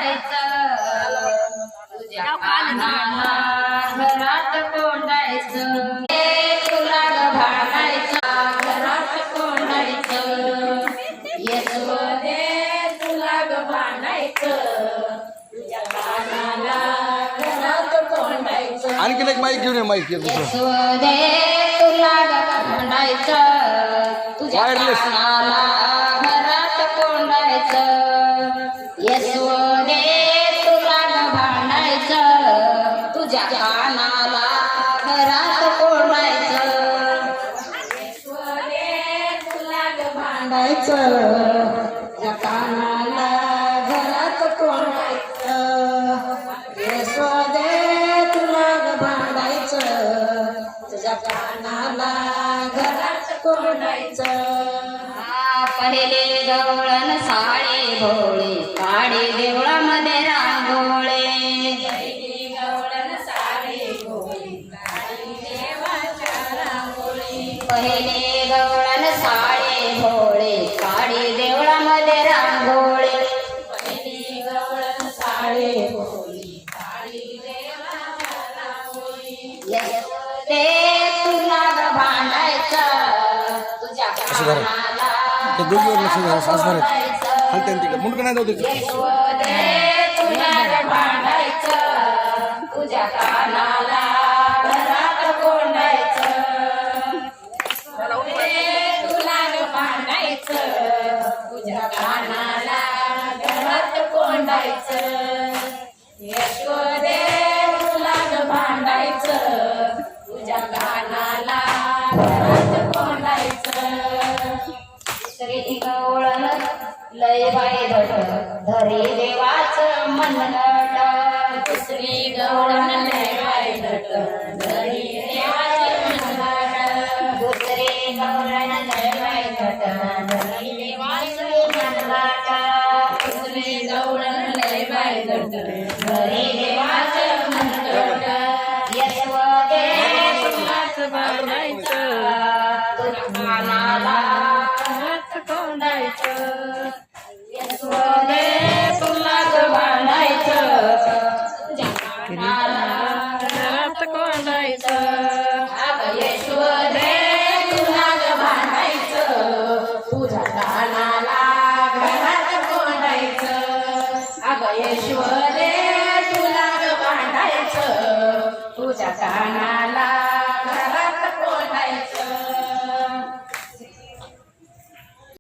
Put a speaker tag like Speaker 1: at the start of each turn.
Speaker 1: भांडायचं तुझ्या कानाला घरात कोंडायचं तुला ग भांडायचं घरात कोंडायचं यशोदे तुला ग भांडायचं तुझ्या कानाला घरात कोंडायचं
Speaker 2: आणखीन एक माईक घेऊन ये माईक
Speaker 1: यशोदे तुला ग भांडायचं तुझ्या कानाला घरात कोंडायचं यशोदे तुला ग भांडायचं तुझ्या कानाला घरात कोंडायचं यशोदे तुला ग भांडायचं तुझ्या कानाला घरात कोंडायचं यशोदे तुला ग भांडायचं तुझ्या कानाला घरात कोंडायचं पहिले गवळण साडे भोळे काळे देवळामध्ये रांगोळे पहिले गवळण साडे भोळे काळे देवाच्या रांगोळे पहिले गवळण साडे भोळे काळे देवळामध्ये रांगोळे पहिले गवळण साडे भोळे काळे देवाच्या रांगोळे यशोदे तुला ग भांडायचं तुझ्या कानाला
Speaker 2: दोघीवर लक्ष द्या सास भरत हलते तिकडे मुंडकं नाही जाऊ
Speaker 1: यशोदे तुला ग भांडायचं तुझ्या कानाला घरात कोंडायचं यशोदे तुला ग भांडायचं तुझ्या कानाला घरात कोंडायचं यशोदे तुला ग भांडायचं तुझ्या कानाला घरात कोंडायचं श्री गवळण लय बाई धट धरी देवाचं मनगट श्री गवळण लय बाई धट धरी देवाचं मनगट दुसरे गवळण लय बाई धट धरी देवाचं मनगट दुसरे गवळण लय बाई धट धरी देवाचं मनगट यशोदे तुलाच भांडायचं तुझ्या कानाला कोंडायचं यशोदे तुला ग भांडायचं तुझ्या कानाला घरात कोंडायचं अगं यशोदे तुला ग भांडायचं तुझ्या कानाला घरात कोंडायचं अगं यशोदे तुला ग भांडायचं तुझ्या कानाला